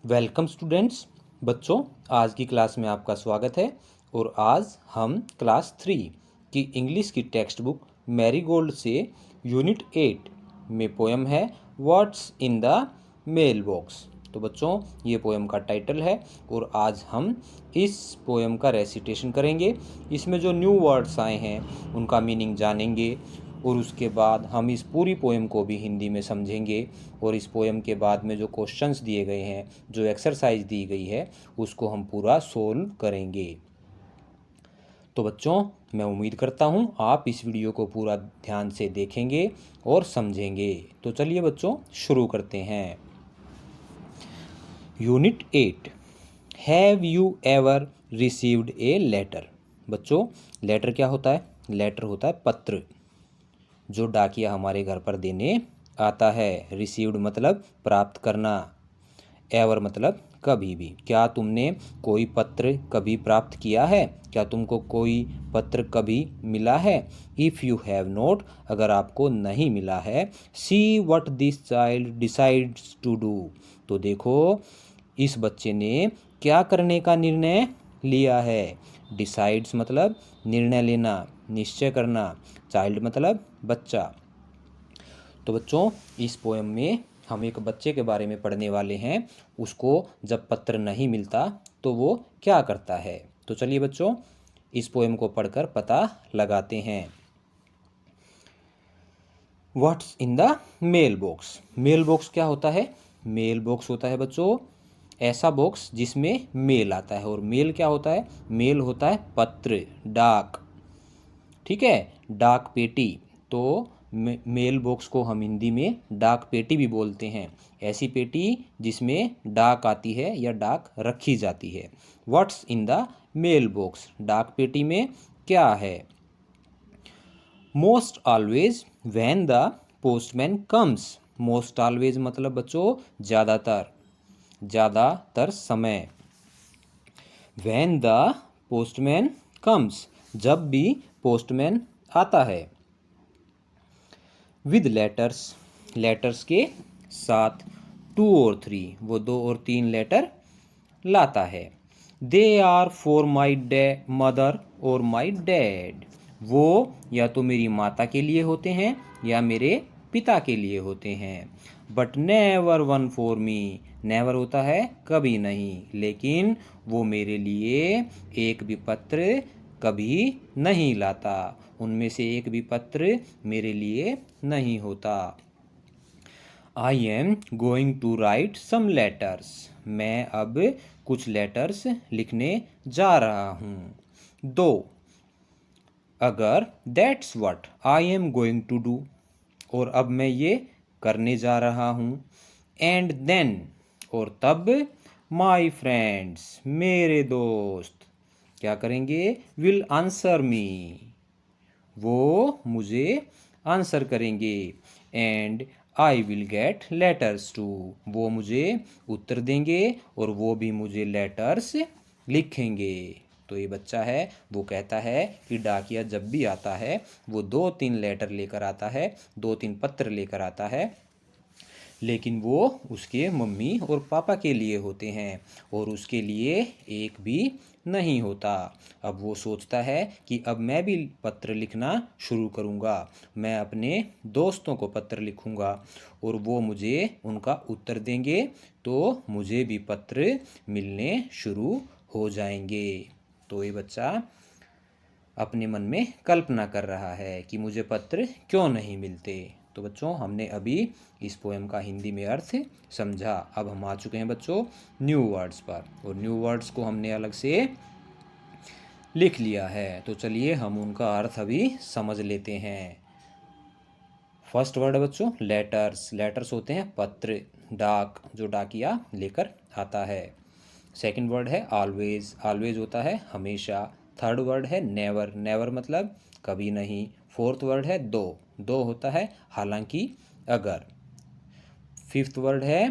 Welcome students. बच्चों, आज की क्लास में आपका स्वागत है। और आज हम क्लास 3 की इंग्लिश की टेक्स्ट बुक मैरीगोल्ड से यूनिट 8 में पोएम है what's in the mail box. तो बच्चों, ये पोएम का टाइटल है और आज हम इस पोएम का रेसिटेशन करेंगे। इसमें जो न्यू वर्ड्स आए हैं उनका मीनिंग जानेंगे और उसके बाद हम इस पूरी पोएम को भी हिंदी में समझेंगे। और इस पोएम के बाद में जो क्वेश्चंस दिए गए हैं, जो एक्सरसाइज दी गई है, उसको हम पूरा सोल्व करेंगे। तो बच्चों, मैं उम्मीद करता हूँ आप इस वीडियो को पूरा ध्यान से देखेंगे और समझेंगे। तो चलिए बच्चों, शुरू करते हैं। Unit 8, have you ever received a letter. बच्चों, लेटर क्या होता है? लेटर होता है पत्र, जो डाकिया हमारे घर पर देने आता है। रिसीव्ड मतलब प्राप्त करना, एवर मतलब कभी भी। क्या तुमने कोई पत्र कभी प्राप्त किया है? क्या तुमको कोई पत्र कभी मिला है? इफ़ यू हैव नोट, अगर आपको नहीं मिला है, see what this child decides to do, तो देखो इस बच्चे ने क्या करने का निर्णय लिया है। डिसाइड्स मतलब निर्णय लेना, निश्चय करना। चाइल्ड मतलब बच्चा। तो बच्चों, इस पोएम में हम एक बच्चे के बारे में पढ़ने वाले हैं। उसको जब पत्र नहीं मिलता तो वो क्या करता है। तो चलिए बच्चों, इस पोएम को पढ़कर पता लगाते हैं। What's in the mail box. Mail box क्या होता है? मेल बॉक्स होता है बच्चों ऐसा बॉक्स जिसमें मेल आता है। और मेल क्या होता है? मेल होता है पत्र, डाक। ठीक है, डाक पेटी। तो मेल बॉक्स को हम हिंदी में डाक पेटी भी बोलते हैं। ऐसी पेटी जिसमें डाक आती है या डाक रखी जाती है। What's in the mail box, डाक पेटी में क्या है? Most always when the postman comes. Most always मतलब बच्चों ज़्यादातर, ज़्यादातर समय। व्हेन द पोस्टमैन कम्स, जब भी पोस्टमैन आता है। विद लेटर्स, लेटर्स के साथ। 2 और 3, वो 2 और 3 लेटर लाता है। They are for my mother और माई डैड, वो या तो मेरी माता के लिए होते हैं या मेरे पिता के लिए होते हैं। But never won for me, never होता है कभी नहीं, लेकिन वो मेरे लिए एक भी पत्र कभी नहीं लाता। उनमें से एक भी पत्र मेरे लिए नहीं होता। I am going to write some letters, मैं अब कुछ लेटर्स लिखने जा रहा हूँ। दो, अगर that's what I am going to do, और अब मैं ये करने जा रहा हूँ। एंड देन, और तब, माई फ्रेंड्स, मेरे दोस्त क्या करेंगे? विल आंसर मी, वो मुझे आंसर करेंगे। And I will get letters too, वो मुझे उत्तर देंगे और वो भी मुझे लेटर्स लिखेंगे। तो ये बच्चा है, वो कहता है कि डाकिया जब भी आता है वो 2-3 लेटर लेकर आता है, 2-3 पत्र लेकर आता है, लेकिन वो उसके मम्मी और पापा के लिए होते हैं और उसके लिए एक भी नहीं होता। अब वो सोचता है कि अब मैं भी पत्र लिखना शुरू करूँगा, मैं अपने दोस्तों को पत्र लिखूँगा और वो मुझे उनका उत्तर देंगे, तो मुझे भी पत्र मिलने शुरू हो जाएंगे। तो ये बच्चा अपने मन में कल्पना कर रहा है कि मुझे पत्र क्यों नहीं मिलते। तो बच्चों, हमने अभी इस पोएम का हिंदी में अर्थ समझा। अब हम आ चुके हैं बच्चों न्यू वर्ड्स पर, और न्यू वर्ड्स को हमने अलग से लिख लिया है। तो चलिए हम उनका अर्थ अभी समझ लेते हैं। फर्स्ट वर्ड है बच्चों लेटर्स। लेटर्स होते हैं पत्र, डाक, जो डाकिया लेकर आता है। सेकंड वर्ड है ऑलवेज। ऑलवेज होता है हमेशा। थर्ड वर्ड है नेवर। नेवर मतलब कभी नहीं। फोर्थ वर्ड है दो। दो होता है हालांकि, अगर। फिफ्थ वर्ड है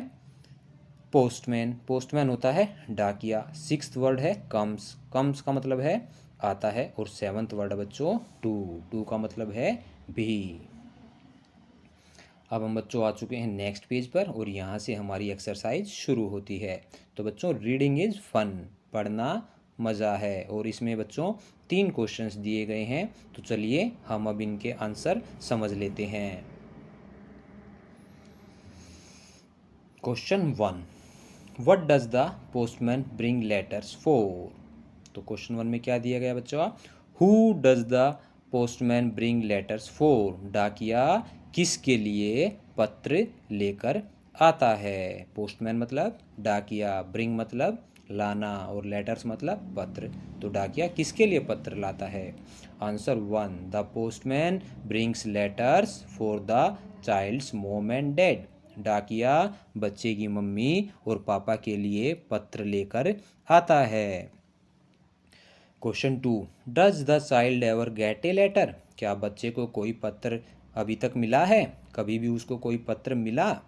पोस्टमैन। पोस्टमैन होता है डाकिया। सिक्स्थ वर्ड है कम्स। कम्स का मतलब है आता है। और सेवंथ वर्ड है बच्चों टू। टू का मतलब है भी। अब हम बच्चों आ चुके हैं नेक्स्ट पेज पर और यहाँ से हमारी एक्सरसाइज शुरू होती है। तो बच्चों रीडिंग इज़ फन, पढ़ना मज़ा है, और इसमें बच्चों 3 क्वेश्चंस दिए गए हैं। तो चलिए हम अब इनके आंसर समझ लेते हैं। Question 1, what does the postman bring letters for? तो क्वेश्चन 1 में क्या दिया गया बच्चों? Who does the postman bring letters for? डाकिया किसके लिए पत्र लेकर आता है? पोस्टमैन मतलब डाकिया, ब्रिंग मतलब लाना, और लेटर्स मतलब पत्र। तो डाकिया किसके लिए पत्र लाता है? Answer 1, the postman brings letters for the child's mom and dad. डाकिया बच्चे की मम्मी और पापा के लिए पत्र लेकर आता है। Question 2, does the child ever get a letter? क्या बच्चे को कोई पत्र अभी तक मिला है? कभी भी उसको कोई पत्र मिला?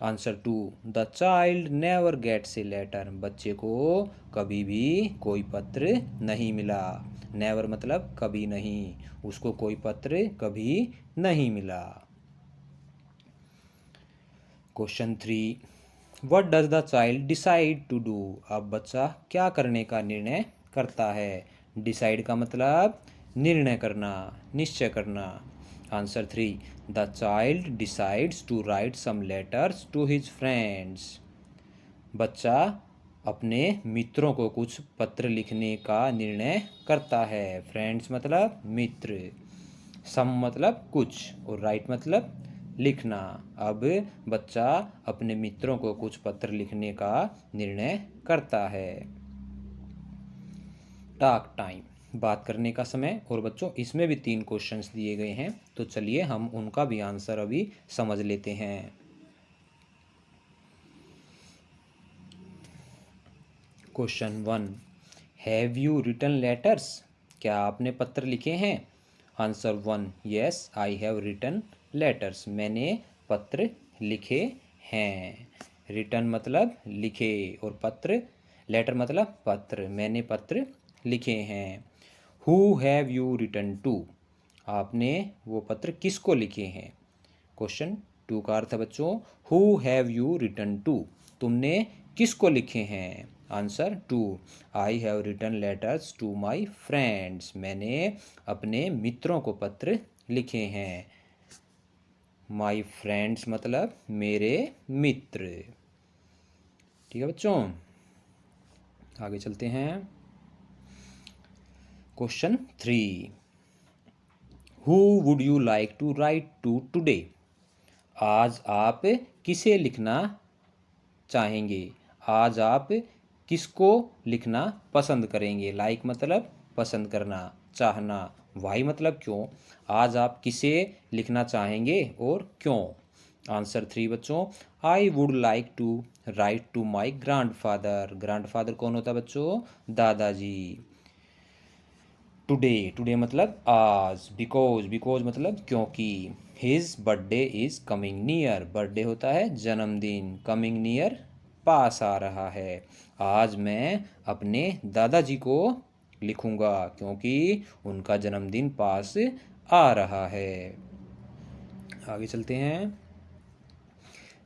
Answer 2, the child never gets a letter. बच्चे को कभी भी कोई पत्र नहीं मिला। नेवर मतलब कभी नहीं, उसको कोई पत्र कभी नहीं मिला। Question 3, what does the child decide to do? अब बच्चा क्या करने का निर्णय करता है? डिसाइड का मतलब निर्णय करना, निश्चय करना। Answer 3, the child decides to write some letters to his friends. बच्चा अपने मित्रों को कुछ पत्र लिखने का निर्णय करता है। फ्रेंड्स मतलब मित्र, सम मतलब कुछ, और राइट मतलब लिखना। अब बच्चा अपने मित्रों को कुछ पत्र लिखने का निर्णय करता है। टॉक टाइम, बात करने का समय। और बच्चों इसमें भी 3 क्वेश्चंस दिए गए हैं, तो चलिए हम उनका भी आंसर अभी समझ लेते हैं। Question 1, have you written letters? क्या आपने पत्र लिखे हैं? Answer 1, yes I have written letters. मैंने पत्र लिखे हैं। रिटन मतलब लिखे, और पत्र, लेटर मतलब पत्र। मैंने पत्र लिखे हैं। Who have you written to? आपने वो पत्र किसको लिखे हैं? क्वेश्चन 2 का अर्थ है बच्चों, who have you written to? तुमने किसको लिखे हैं? Answer 2, I have written letters to my friends. मैंने अपने मित्रों को पत्र लिखे हैं। माई फ्रेंड्स मतलब मेरे मित्र। ठीक है बच्चों, आगे चलते हैं। Question 3, who would you like to write to today? आज आप किसे लिखना चाहेंगे? आज आप किसको लिखना पसंद करेंगे? लाइक मतलब पसंद करना, चाहना। वाई मतलब क्यों। आज आप किसे लिखना चाहेंगे और क्यों? आंसर 3 बच्चों, I would like to write to my grandfather. Grandfather कौन होता है बच्चों? दादाजी। टुडे, टुडे मतलब आज। बिकॉज, बिकॉज मतलब क्योंकि। His birthday is coming near. Birthday होता है जन्मदिन, कमिंग नियर पास आ रहा है। आज मैं अपने दादाजी को लिखूंगा क्योंकि उनका जन्मदिन पास आ रहा है। आगे चलते हैं।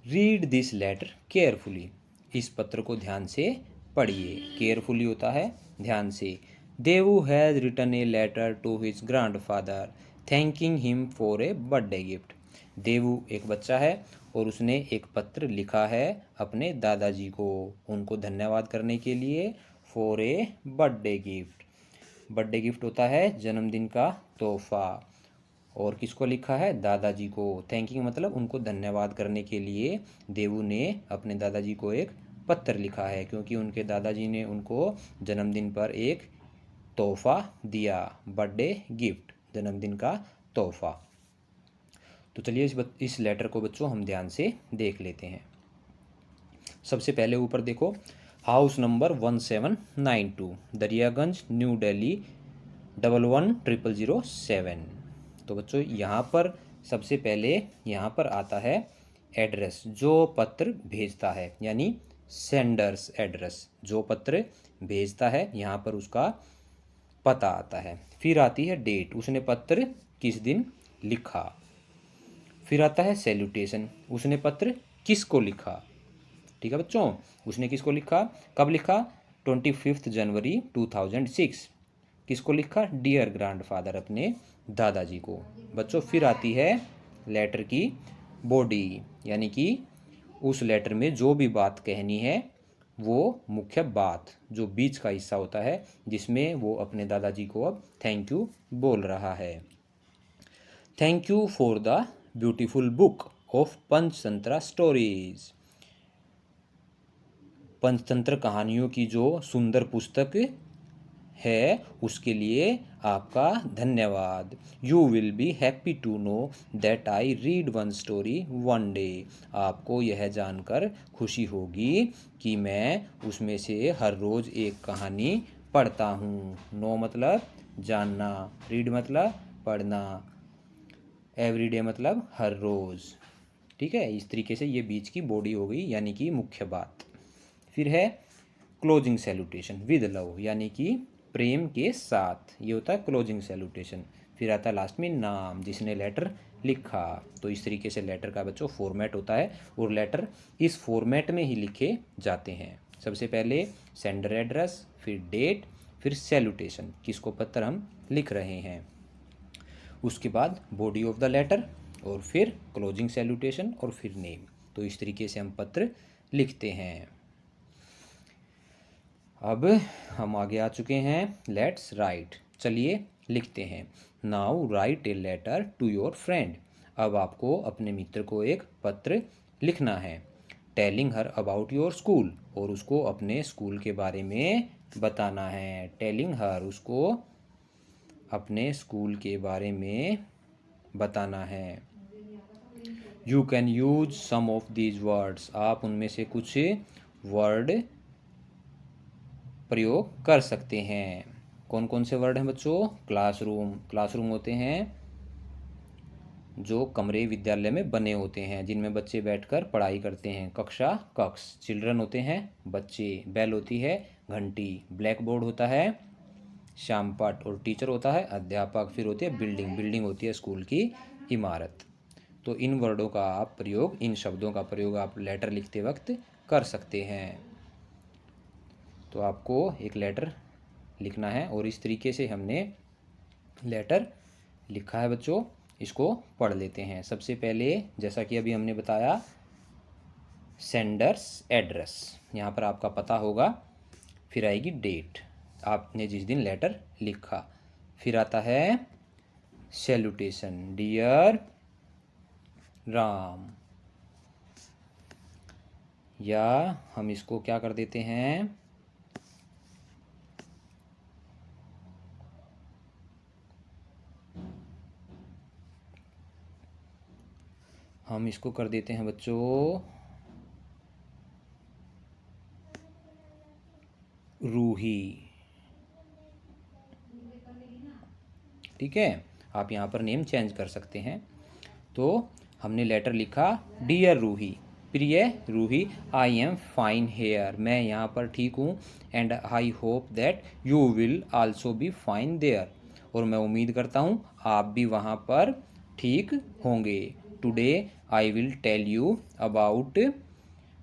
Read this letter carefully. इस पत्र को ध्यान से पढ़िए। केयरफुली होता है ध्यान से। Devu has written a letter to his grandfather thanking him for a birthday gift. Devu एक बच्चा है और उसने एक पत्र लिखा है अपने दादाजी को, उनको धन्यवाद करने के लिए। For a birthday gift, birthday gift होता है जन्मदिन का तोहफा। और किसको लिखा है? दादाजी को। थैंकिंग मतलब उनको धन्यवाद करने के लिए देवू ने अपने दादाजी को एक पत्र लिखा है, क्योंकि उनके दादाजी ने उनको जन्मदिन पर एक तोहफा दिया, बर्थडे गिफ्ट, जन्मदिन का तोहफा। तो चलिए इस लेटर को बच्चों हम ध्यान से देख लेते हैं। सबसे पहले ऊपर देखो, house number 1792, Daryaganj, new Delhi 111007। तो बच्चों यहाँ पर सबसे पहले यहाँ पर आता है एड्रेस, जो पत्र भेजता है, यानी सेंडर्स एड्रेस। जो पत्र भेजता है यहाँ पर उसका पता आता है। फिर आती है डेट, उसने पत्र किस दिन लिखा। फिर आता है सैल्यूटेशन, उसने पत्र किसको लिखा। ठीक है बच्चों, उसने किसको लिखा, कब लिखा, 25 जनवरी 2006। किसको लिखा, डियर ग्रैंडफादर, अपने दादाजी को। बच्चों फिर आती है लेटर की बॉडी, यानी कि उस लेटर में जो भी बात कहनी है, वो मुख्य बात जो बीच का हिस्सा होता है, जिसमें वो अपने दादाजी को अब थैंक यू बोल रहा है। Thank you for the beautiful book of Panchatantra stories. Panchatantra कहानियों की जो सुंदर पुस्तक है, उसके लिए आपका धन्यवाद। You will be happy to know that I read one story one day. आपको यह जानकर खुशी होगी कि मैं उसमें से हर रोज़ एक कहानी पढ़ता हूँ। नो मतलब जानना, रीड मतलब पढ़ना, एवरीडे मतलब हर रोज़। ठीक है, इस तरीके से ये बीच की बॉडी हो गई, यानी कि मुख्य बात। फिर है क्लोजिंग सैल्यूटेशन विद लव, यानी कि प्रेम के साथ, ये होता है क्लोजिंग सैल्यूटेशन। फिर आता है लास्ट में नाम, जिसने लेटर लिखा। तो इस तरीके से लेटर का बच्चों फॉर्मेट होता है, और लेटर इस फॉर्मेट में ही लिखे जाते हैं। सबसे पहले सेंडर एड्रेस, फिर डेट, फिर सैल्यूटेशन, किसको पत्र हम लिख रहे हैं, उसके बाद बॉडी ऑफ द लेटर, और फिर क्लोजिंग सैल्यूटेशन, और फिर नेम। तो इस तरीके से हम पत्र लिखते हैं। अब हम आगे आ चुके हैं, लेट्स राइट, चलिए लिखते हैं। Now write a letter to your friend. अब आपको अपने मित्र को एक पत्र लिखना है। Telling her about your school, और उसको अपने स्कूल के बारे में बताना है। टेलिंग हर, उसको अपने स्कूल के बारे में बताना है। You can use some of these words, आप उनमें से कुछ वर्ड प्रयोग कर सकते हैं। कौन कौन से वर्ड हैं बच्चों, क्लासरूम, क्लासरूम होते हैं जो कमरे विद्यालय में बने होते हैं, जिनमें बच्चे बैठकर पढ़ाई करते हैं, कक्षा कक्ष। चिल्ड्रन होते हैं बच्चे, बेल होती है घंटी, ब्लैक बोर्ड होता है श्यामपट, और टीचर होता है अध्यापक। फिर होती है बिल्डिंग, बिल्डिंग होती है स्कूल की इमारत। तो इन वर्डों का आप प्रयोग, इन शब्दों का प्रयोग आप लेटर लिखते वक्त कर सकते हैं। तो आपको एक लेटर लिखना है, और इस तरीके से हमने लेटर लिखा है बच्चों। इसको पढ़ लेते हैं। सबसे पहले जैसा कि अभी हमने बताया, सेंडर्स एड्रेस, यहाँ पर आपका पता होगा। फिर आएगी डेट, आपने जिस दिन लेटर लिखा। फिर आता है सैल्यूटेशन, डियर राम, या हम इसको क्या कर देते हैं, हम इसको कर देते हैं बच्चों रूही। ठीक है, आप यहाँ पर नेम चेंज कर सकते हैं। तो हमने लेटर लिखा, डियर रूही, प्रिय Ruhi, I am fine here, मैं यहाँ पर ठीक हूँ। And I hope that you will also be fine there, और मैं उम्मीद करता हूँ आप भी वहाँ पर ठीक होंगे। Today I will tell you about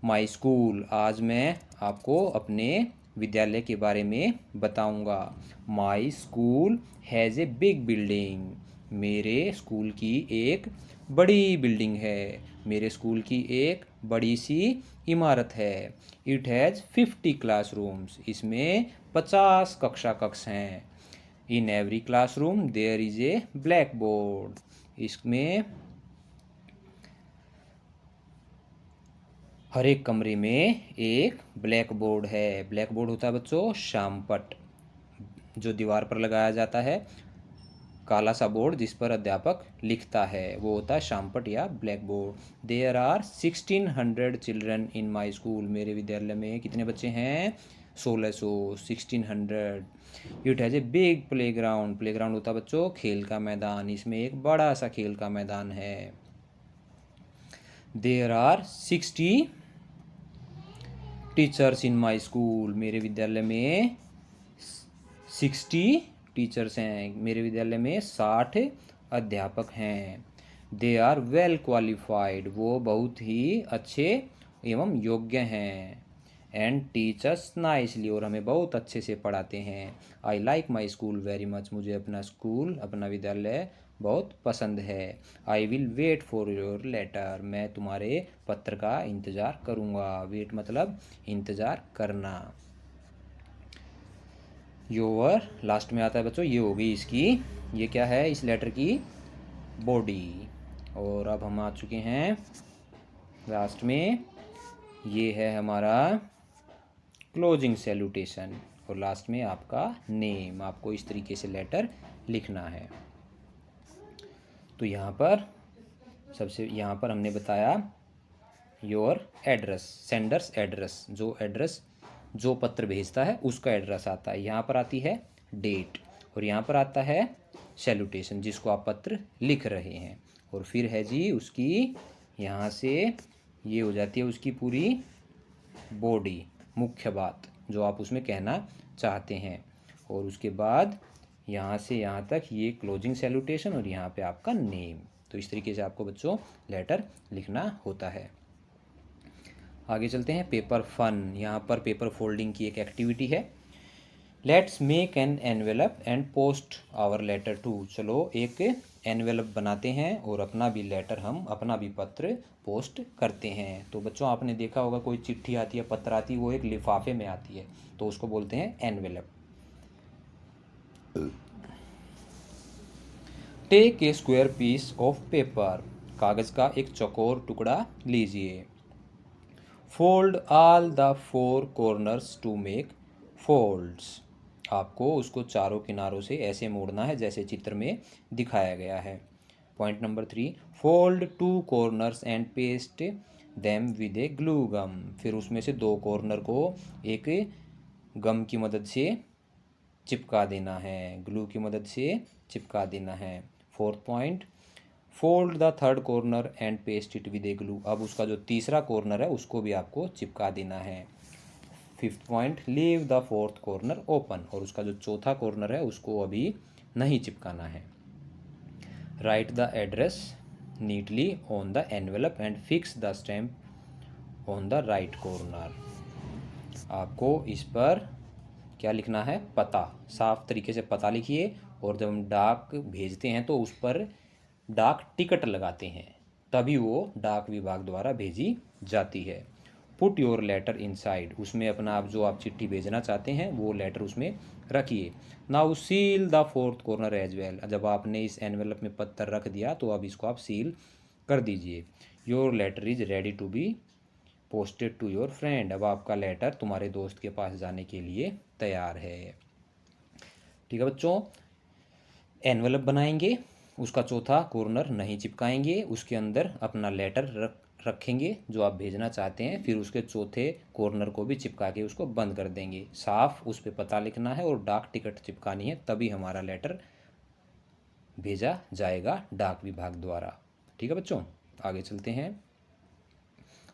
my school, आज मैं आपको अपने विद्यालय के बारे में बताऊंगा। My school has a big building, मेरे स्कूल की एक बड़ी बिल्डिंग है, मेरे स्कूल की एक बड़ी सी इमारत है। इट हैज़ 50 क्लासरूम्स, इसमें 50 कक्षा कक्ष हैं। In every classroom there is a black board, इसमें हर एक कमरे में एक ब्लैक बोर्ड है। ब्लैक बोर्ड होता है बच्चों श्यामपट, जो दीवार पर लगाया जाता है, काला सा बोर्ड जिस पर अध्यापक लिखता है, वो होता है श्यामपट या black board. There are 1600 children in my school, मेरे विद्यालय में कितने बच्चे हैं, 1600, 1600। It has a big play ground, play ground होता है बच्चों खेल का मैदान, इसमें एक बड़ा सा खेल का मैदान है। There are 60 teachers in my school, मेरे विद्यालय में 60 टीचर्स हैं, मेरे विद्यालय में 60 अध्यापक हैं। दे आर वेल क्वालिफाइड, वो बहुत ही अच्छे एवं योग्य हैं। एंड टीच अस नाइसली, और हमें बहुत अच्छे से पढ़ाते हैं। I like my school very much, मुझे अपना स्कूल, अपना विद्यालय बहुत पसंद है। I will wait for your letter, मैं तुम्हारे पत्र का इंतज़ार करूँगा। वेट मतलब इंतज़ार करना। योर लास्ट में आता है बच्चों, ये होगी इसकी, ये क्या है इस लेटर की बॉडी। और अब हम आ चुके हैं लास्ट में, ये है हमारा क्लोजिंग सैल्यूटेशन। और लास्ट में आपका नेम, आपको इस तरीके से लेटर लिखना है। तो यहाँ पर सबसे, यहाँ पर हमने बताया योर एड्रेस, सेंडर्स एड्रेस, जो एड्रेस जो पत्र भेजता है उसका एड्रेस आता है। यहाँ पर आती है डेट, और यहाँ पर आता है सैल्यूटेशन जिसको आप पत्र लिख रहे हैं। और फिर है जी उसकी, यहाँ से ये हो जाती है उसकी पूरी बॉडी, मुख्य बात जो आप उसमें कहना चाहते हैं। और उसके बाद यहाँ से यहाँ तक ये क्लोजिंग सैल्यूटेशन, और यहाँ पे आपका नेम। तो इस तरीके से आपको बच्चों लेटर लिखना होता है। आगे चलते हैं पेपर फन। यहाँ पर पेपर फोल्डिंग की एक एक्टिविटी है। Let's make an envelope and post our letter too. चलो एक एनवेलप बनाते हैं और अपना भी लेटर, हम अपना भी पत्र पोस्ट करते हैं। तो बच्चों आपने देखा होगा कोई चिट्ठी आती है, पत्र आती है, वो एक लिफाफे में आती है, तो उसको बोलते हैं envelope. Take a square piece of paper, कागज का एक चौकोर टुकड़ा लीजिए। Fold all the four corners to make folds, आपको उसको चारों किनारों से ऐसे मोड़ना है जैसे चित्र में दिखाया गया है। Point number 3, fold two corners and paste them with a glue gum, फिर उसमें से दो कॉर्नर को एक गम की मदद से चिपका देना है, ग्लू की मदद से चिपका देना है। Fourth point, fold the third corner and paste it with a glue, अब उसका जो तीसरा कॉर्नर है उसको भी आपको चिपका देना है। Fifth point, leave the fourth corner open, और उसका जो चौथा कॉर्नर है उसको अभी नहीं चिपकाना है। Right the address neatly on the envelope and fix the stamp on the right corner, आपको इस पर क्या लिखना है, पता, साफ तरीके से पता लिखिए। और जब हम डाक भेजते हैं तो उस पर डाक टिकट लगाते हैं, तभी वो डाक विभाग द्वारा भेजी जाती है। पुट योर लेटर इनसाइड, उसमें अपना आप जो आप चिट्ठी भेजना चाहते हैं वो लेटर उसमें रखिए। Now seal the fourth corner as well, जब आपने इस एनवेलप में पत्थर रख दिया तो अब इसको आप सील कर दीजिए। Your letter is ready to be posted to your friend, अब आपका लेटर तुम्हारे दोस्त के पास जाने के लिए तैयार है। ठीक है बच्चों, एनवेलप बनाएंगे, उसका चौथा कॉर्नर नहीं चिपकाएंगे, उसके अंदर अपना लेटर रखेंगे जो आप भेजना चाहते हैं, फिर उसके चौथे कॉर्नर को भी चिपका के उसको बंद कर देंगे। साफ उस पर पता लिखना है और डाक टिकट चिपकानी है, तभी हमारा लेटर भेजा जाएगा डाक विभाग द्वारा। ठीक है बच्चों, आगे चलते हैं।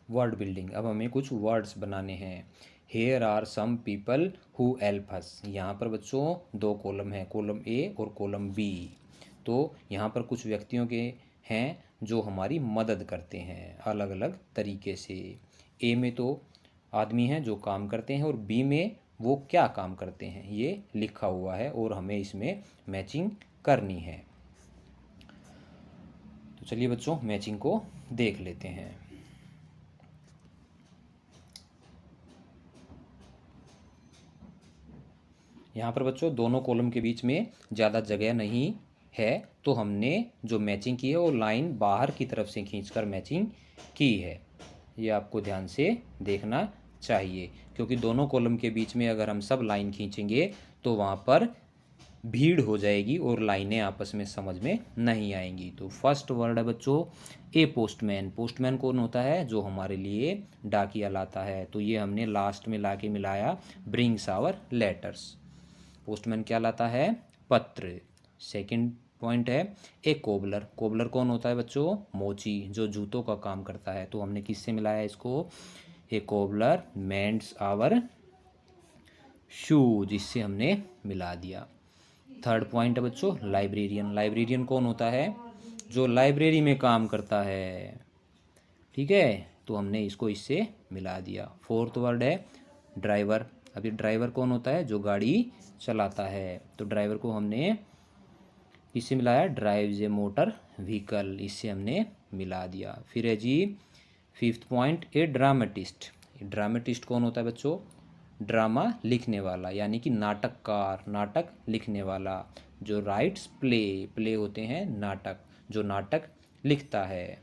वर्ड बिल्डिंग, अब हमें कुछ वर्ड्स बनाने हैं। Here are some people who help us, यहाँ पर बच्चों दो कॉलम हैं, कॉलम ए और कॉलम बी। तो यहाँ पर कुछ व्यक्तियों के हैं जो हमारी मदद करते हैं अलग अलग तरीके से। ए में तो आदमी हैं जो काम करते हैं, और बी में वो क्या काम करते हैं ये लिखा हुआ है, और हमें इसमें मैचिंग करनी है। तो चलिए बच्चों मैचिंग को देख लेते हैं। यहाँ पर बच्चों दोनों कॉलम के बीच में ज़्यादा जगह नहीं है, तो हमने जो मैचिंग की है वो लाइन बाहर की तरफ से खींचकर मैचिंग की है। ये आपको ध्यान से देखना चाहिए, क्योंकि दोनों कॉलम के बीच में अगर हम सब लाइन खींचेंगे तो वहाँ पर भीड़ हो जाएगी और लाइनें आपस में समझ में नहीं आएंगी। तो फर्स्ट वर्ड है बच्चों ए पोस्टमैन। पोस्टमैन कौन होता है, जो हमारे लिए डाकिया लाता है, तो ये हमने लास्ट में ला के मिलाया ब्रिंग्स आवर लेटर्स। पोस्टमैन क्या लाता है, पत्र। सेकंड पॉइंट है ए कोबलर। कोबलर कौन होता है बच्चों, मोची, जो जूतों का काम करता है, तो हमने किससे मिलाया इसको, ए कोबलर मेंड्स आवर शूज, इससे हमने मिला दिया। थर्ड पॉइंट है बच्चों लाइब्रेरियन। लाइब्रेरियन कौन होता है, जो लाइब्रेरी में काम करता है। ठीक है, तो हमने इसको इससे मिला दिया। फोर्थ वर्ड है ड्राइवर। अभी ड्राइवर कौन होता है? जो गाड़ी चलाता है। तो ड्राइवर को हमने किससे मिलाया? ड्राइव्स ए मोटर व्हीकल, इससे हमने मिला दिया। फिर है जी फिफ्थ पॉइंट, ए ड्रामेटिस्ट। ड्रामेटिस्ट कौन होता है बच्चों? ड्रामा लिखने वाला, यानी कि नाटककार, नाटक लिखने वाला। जो राइट्स प्ले, प्ले होते हैं नाटक, जो नाटक लिखता है।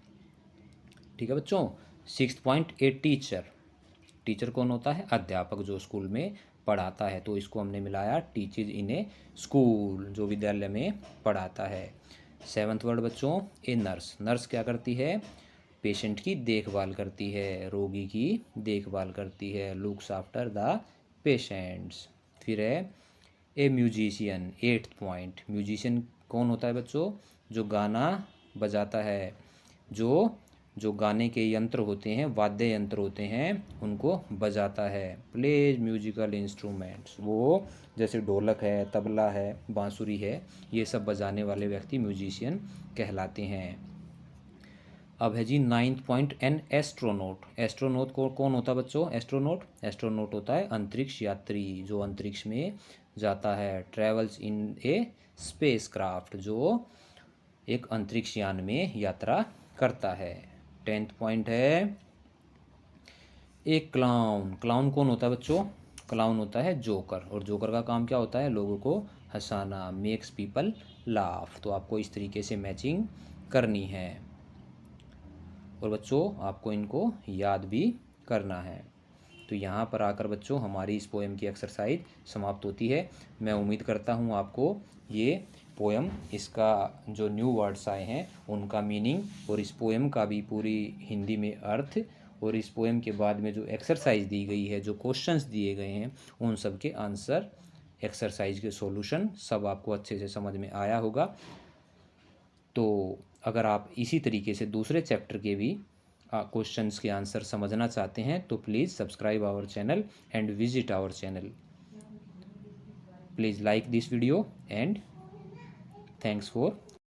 ठीक है बच्चों। Sixth point, a teacher. Teacher कौन होता है? अध्यापक, जो स्कूल में पढ़ाता है। तो इसको हमने मिलाया टीचर इन ए स्कूल, जो विद्यालय में पढ़ाता है। सेवन्थ वर्ड बच्चों, ए नर्स। नर्स क्या करती है? पेशेंट की देखभाल करती है, रोगी की देखभाल करती है। Looks after the patients. फिर है ए म्यूजिशियन। एट्थ पॉइंट, म्यूजिशियन कौन होता है बच्चों? जो गाना बजाता है, जो जो गाने के यंत्र होते हैं, वाद्य यंत्र होते हैं, उनको बजाता है। प्लेज म्यूजिकल इंस्ट्रूमेंट्स, वो जैसे ढोलक है, तबला है, बांसुरी है, ये सब बजाने वाले व्यक्ति म्यूजिशियन कहलाते हैं। अब है जी ninth point, an astronaut. Astronaut को कौन होता है बच्चों? एस्ट्रोनॉट, एस्ट्रोनॉट होता है अंतरिक्ष यात्री, जो अंतरिक्ष में जाता है। Travels in A space craft, जो एक अंतरिक्ष यान में यात्रा करता है। टेंथ पॉइंट है ए क्लाउन। क्लाउन कौन होता है बच्चों? क्लाउन होता है जोकर, और जोकर का काम क्या होता है? लोगों को हंसाना, मेक्स पीपल लाफ। तो आपको इस तरीके से मैचिंग करनी है, और बच्चों आपको इनको याद भी करना है। तो यहाँ पर आकर बच्चों हमारी इस पोएम की एक्सरसाइज समाप्त होती है। मैं उम्मीद करता हूँ आपको ये पोएम, इसका जो न्यू वर्ड्स आए हैं उनका मीनिंग, और इस पोएम का भी पूरी हिंदी में अर्थ, और इस पोएम के बाद में जो एक्सरसाइज दी गई है, जो क्वेश्चंस दिए गए हैं, उन सब के आंसर, एक्सरसाइज के सॉल्यूशन सब आपको अच्छे से समझ में आया होगा। तो अगर आप इसी तरीके से दूसरे चैप्टर के भी क्वेश्चंस के आंसर समझना चाहते हैं तो please subscribe our channel and visit our channel. Please like this video and thanks for